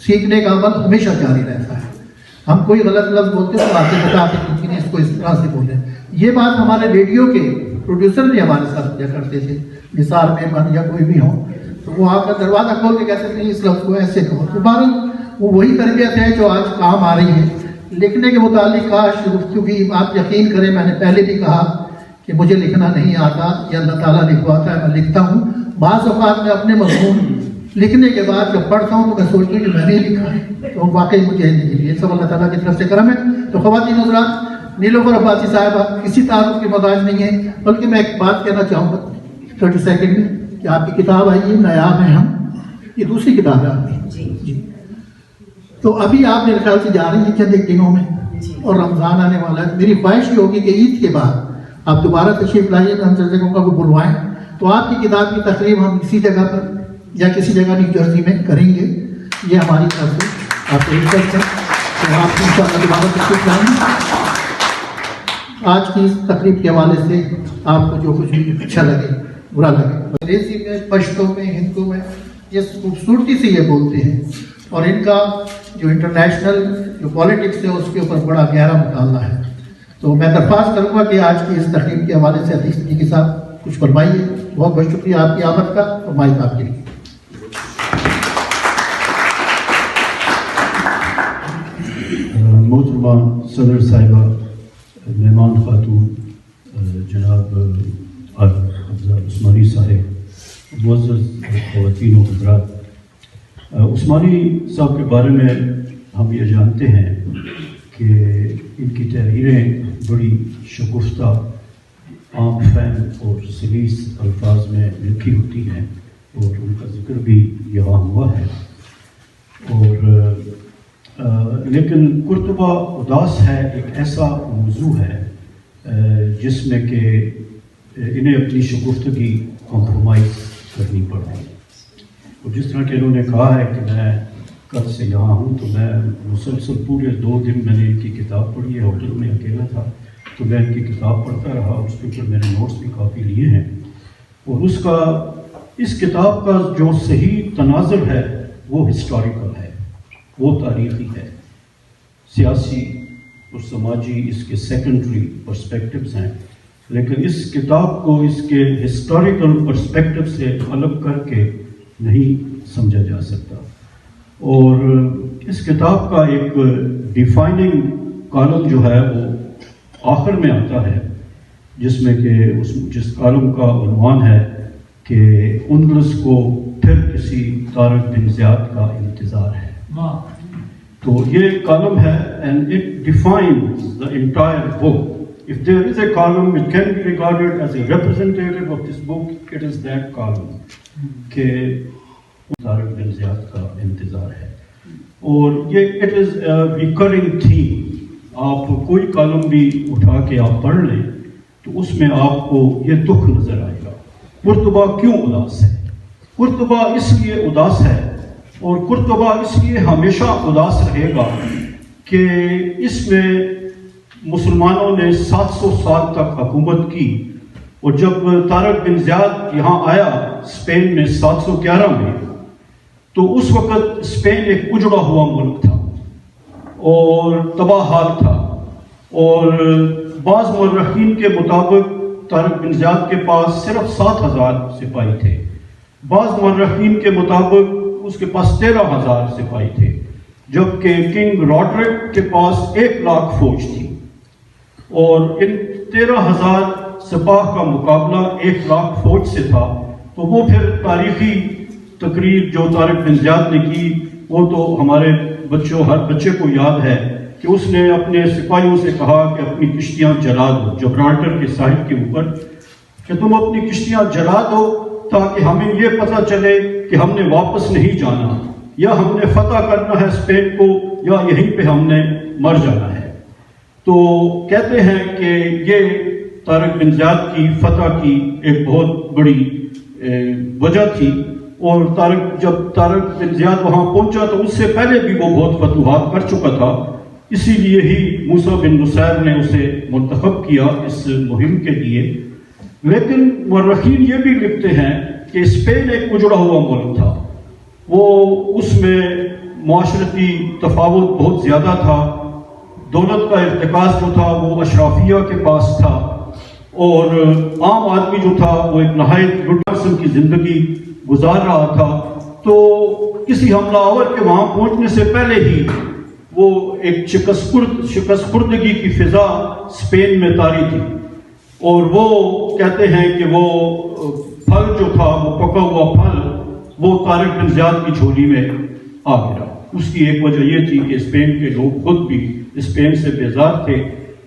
سیکھنے کا عمل ہمیشہ جاری رہتا ہے. ہم کوئی غلط لفظ بولتے ہیں تو آپ سے بتاتے ہیں کہ اس کو اس طرح سے بولیں. یہ بات ہمارے ریڈیو کے پروڈیوسر بھی ہمارے ساتھ کیا کرتے تھے, نثار مہمان یا کوئی بھی ہو, تو وہ آ کر دروازہ کھول کے کہتے تھے اس لفظ کو ایسے کہو. تو بہرحال وہ وہی تربیت ہے جو آج کام آ رہی ہے. لکھنے کے متعلق کاش کیونکہ آپ یقین کریں, میں نے پہلے بھی کہا کہ مجھے لکھنا نہیں آتا, یہ اللہ تعالیٰ لکھواتا ہے, میں لکھتا ہوں. بعض اوقات میں اپنے مضمون لکھنے کے بعد جب پڑھتا ہوں تو میں سوچتا ہوں کہ میں نے لکھا ہے, تو واقعی مجھے نہیں. یہ سب اللہ تعالیٰ کی طرف سے کرم ہے. تو خواتین حضرات, نیلوفر عباسی صاحبہ کسی تعارف کی محتاج نہیں ہے, بلکہ میں ایک بات کہنا چاہوں گا 30 سیکنڈ میں کہ آپ کی کتاب آئی ہے نایاب ہے ہم, یہ دوسری کتاب ہے آپ کی. جی تو ابھی آپ میرے خیال سے جا رہی ہیں چند ایک دنوں میں, اور رمضان آنے والا ہے. میری خواہش یہ ہوگی کہ عید کے بعد آپ دوبارہ تشریف لائیے, ہم جگہوں کا کو بلوائیں تو آپ کی کتاب کی تقریب ہم اسی جگہ پر یا کسی جگہ نیو جرسی میں کریں گے. یہ ہماری طرف سے آپ کو ریکویسٹ ہے کہ آپ ان شاء اللہ دوبارہ تشریف لائیں گے. آج کی اس تقریب کے حوالے سے آپ کو جو کچھ بھی اچھا لگے برا لگے, انگریزی میں, پشتو میں, ہندو میں, یہ خوبصورتی سے یہ بولتے ہیں, اور ان کا جو انٹرنیشنل جو پالیٹکس ہے اس کے اوپر بڑا گہرا مطالعہ ہے. تو میں درخواست کروں گا کہ آج کی اس تقریب کے حوالے سے حدیث جی کے ساتھ کچھ فرمائیے. بہت بہت شکریہ آپ کی آمد کا, اور مائک آپ کے لیے. محترمہ صدر صاحبہ, مہمان خاتون جناب حفظہ عثمانی صاحب, معزز خواتین و حضرات, عثمانی صاحب کے بارے میں ہم یہ جانتے ہیں کہ ان کی تحریریں بڑی شگفتہ, عام فہم اور سلیس الفاظ میں لکھی ہوتی ہیں, اور ان کا ذکر بھی یہاں ہوا ہے. اور لیکن قرطبہ اداس ہے ایک ایسا موضوع ہے جس میں کہ انہیں اپنی شگفتگی کمپرومائز کرنی پڑ رہی ہے. اور جس طرح کہ انہوں نے کہا ہے کہ میں کل سے یہاں ہوں, تو میں مسلسل پورے 2 دن میں نے ان کی کتاب پڑھی ہے. ہوٹل میں اکیلا تھا تو میں ان کی کتاب پڑھتا رہا, اس کے اوپر میں نے نوٹس بھی کافی لیے ہیں. اور اس کتاب کا جو صحیح تناظر ہے وہ ہسٹوریکل ہے, وہ تاریخی ہے. سیاسی اور سماجی اس کے سیکنڈری پرسپیکٹوز ہیں, لیکن اس کتاب کو اس کے ہسٹوریکل پرسپیکٹو سے الگ کر کے نہیں سمجھا جا سکتا. اور اس کتاب کا ایک ڈیفائننگ کالم جو ہے وہ آخر میں آتا ہے, جس میں کہ جس کالم کا عنوان ہے کہ اندلس کو پھر کسی طارق بن زیاد کا انتظار ہے. تو یہ کالم ہے, and it defines the entire book. If there is a column which can be regarded as a representative of this book, it is that column کہ طارق بن زیاد کا انتظار ہے. اور یہ it is a recurring theme. آپ کوئی کالم بھی اٹھا کے آپ پڑھ لیں تو اس میں آپ کو یہ دکھ نظر آئے گا. قرطبہ کیوں اداس ہے؟ قرطبہ اس لیے اداس ہے, اور قرطبہ اس لیے ہمیشہ اداس رہے گا کہ اس میں مسلمانوں نے 700 سال تک حکومت کی. اور جب طارق بن زیاد یہاں آیا اسپین میں 711 میں, تو اس وقت اسپین ایک اجڑا ہوا ملک تھا اور تباہ حال تھا. اور بعض مورخین کے مطابق طارق بن زیاد کے پاس صرف 7,000 سپاہی تھے, بعض مورخین کے مطابق اس کے پاس 13,000 سپاہی تھے, جبکہ کنگ راڈرک کے پاس 1,00,000 فوج تھی. اور ان 13,000 سپاہ کا مقابلہ 1,00,000 فوج سے تھا. تو وہ پھر تاریخی تقریر جو طارق بن زیاد نے کی, وہ تو ہمارے ہر بچے کو یاد ہے کہ اس نے اپنے سپاہیوں سے کہا کہ اپنی کشتیاں جلا دو جبرالٹر کے ساحل کے اوپر, کہ تم اپنی کشتیاں جلا دو تاکہ ہمیں یہ پتہ چلے کہ ہم نے واپس نہیں جانا, یا ہم نے فتح کرنا ہے اسپین کو, یا یہیں پہ ہم نے مر جانا ہے. تو کہتے ہیں کہ یہ طارق بن زیاد کی فتح کی ایک بہت بڑی وجہ تھی. اور جب طارق بن زیاد وہاں پہنچا تو اس سے پہلے بھی وہ بہت فتوحات کر چکا تھا, اسی لیے ہی موسیٰ بن نصیر نے اسے منتخب کیا اس مہم کے لیے. لیکن مورخین یہ بھی لکھتے ہیں کہ اسپین ایک اجڑا ہوا ملک تھا, وہ اس میں معاشرتی تفاوت بہت زیادہ تھا، دولت کا ارتکاز جو تھا وہ اشرافیہ کے پاس تھا، اور عام آدمی جو تھا وہ ایک نہایت گڈ قسم کی زندگی گزار رہا تھا. تو کسی حملہ آور کے وہاں پہنچنے سے پہلے ہی وہ ایک شکست خوردگی کی فضا اسپین میں طاری تھی، اور وہ کہتے ہیں کہ وہ پھل جو تھا، وہ پکا ہوا پھل، وہ طارق بن زیاد کی جھولی میں آ گیا. اس کی ایک وجہ یہ تھی کہ اسپین کے لوگ خود بھی اسپین سے بیزار تھے.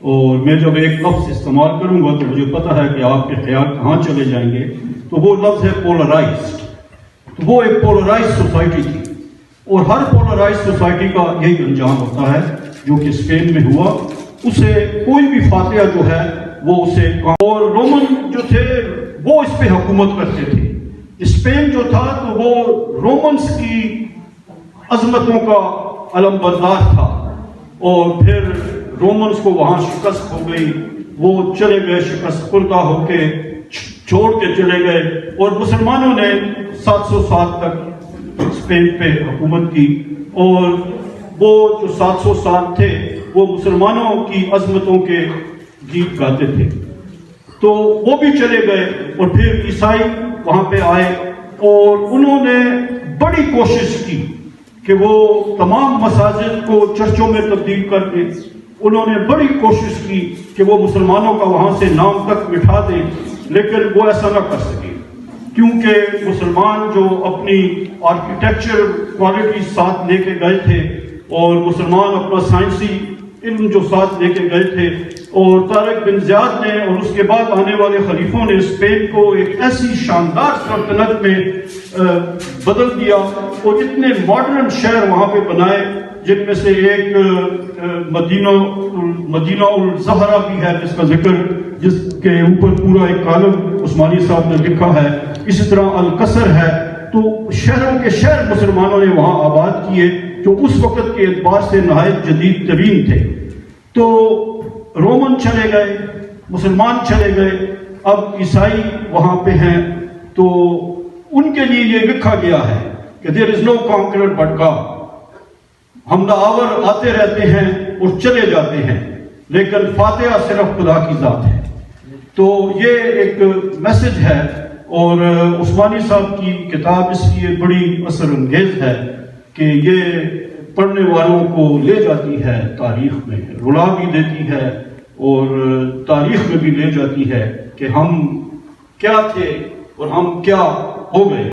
اور میں جب ایک لفظ استعمال کروں گا تو مجھے پتہ ہے کہ آپ کے خیال کہاں چلے جائیں گے، تو وہ لفظ ہے پولرائزڈ. تو وہ ایک پولرائز سوسائٹی تھی، اور ہر پولرائز سوسائٹی کا یہی انجام ہوتا ہے جو کہ اسپین میں ہوا. اسے کوئی بھی فاتحہ جو ہے وہ اسے، اور رومن جو تھے وہ اس پہ حکومت کرتے تھے. اسپین جو تھا تو وہ رومنز کی عظمتوں کا علم بردار تھا، اور پھر رومنز کو وہاں شکست ہو گئی، وہ چلے گئے شکست خوردہ ہو کے، چھوڑ کے چلے گئے، اور مسلمانوں نے 700 سال تک اسپین پہ حکومت کی. اور وہ جو 700 سال تھے وہ مسلمانوں کی عظمتوں کے گیت گاتے تھے. تو وہ بھی چلے گئے، اور پھر عیسائی وہاں پہ آئے، اور انہوں نے بڑی کوشش کی کہ وہ تمام مساجد کو چرچوں میں تبدیل کر دیں. انہوں نے بڑی کوشش کی کہ وہ مسلمانوں کا وہاں سے نام تک مٹھا دیں، لیکن وہ ایسا نہ کر سکے، کیونکہ مسلمان جو اپنی آرکیٹیکچر کوالٹی ساتھ لے کے گئے تھے، اور مسلمان اپنا سائنسی علم جو ساتھ لے کے گئے تھے، اور طارق بن زیاد نے اور اس کے بعد آنے والے خلیفوں نے اسپین کو ایک ایسی شاندار سلطنت میں بدل دیا، اور اتنے ماڈرن شہر وہاں پہ بنائے، جن میں سے ایک مدینہ الزہرا بھی ہے، جس کا ذکر، جس کے اوپر پورا ایک کالم عثمانی صاحب نے لکھا ہے. اسی طرح القصر ہے. تو شہروں کے شہر مسلمانوں نے وہاں آباد کیے، جو اس وقت کے اعتبار سے نہایت جدید ترین تھے. تو رومن چلے گئے، مسلمان چلے گئے، اب عیسائی وہاں پہ ہیں. تو ان کے لیے یہ لکھا گیا ہے کہ there is no conqueror but God. حملہ آور آتے رہتے ہیں اور چلے جاتے ہیں، لیکن فاتحہ صرف خدا کی ذات ہے. تو یہ ایک میسج ہے، اور عثمانی صاحب کی کتاب اس لیے بڑی اثر انگیز ہے کہ یہ پڑھنے والوں کو لے جاتی ہے تاریخ میں، رلا بھی دیتی ہے، اور تاریخ میں بھی لے جاتی ہے کہ ہم کیا تھے اور ہم کیا ہو گئے.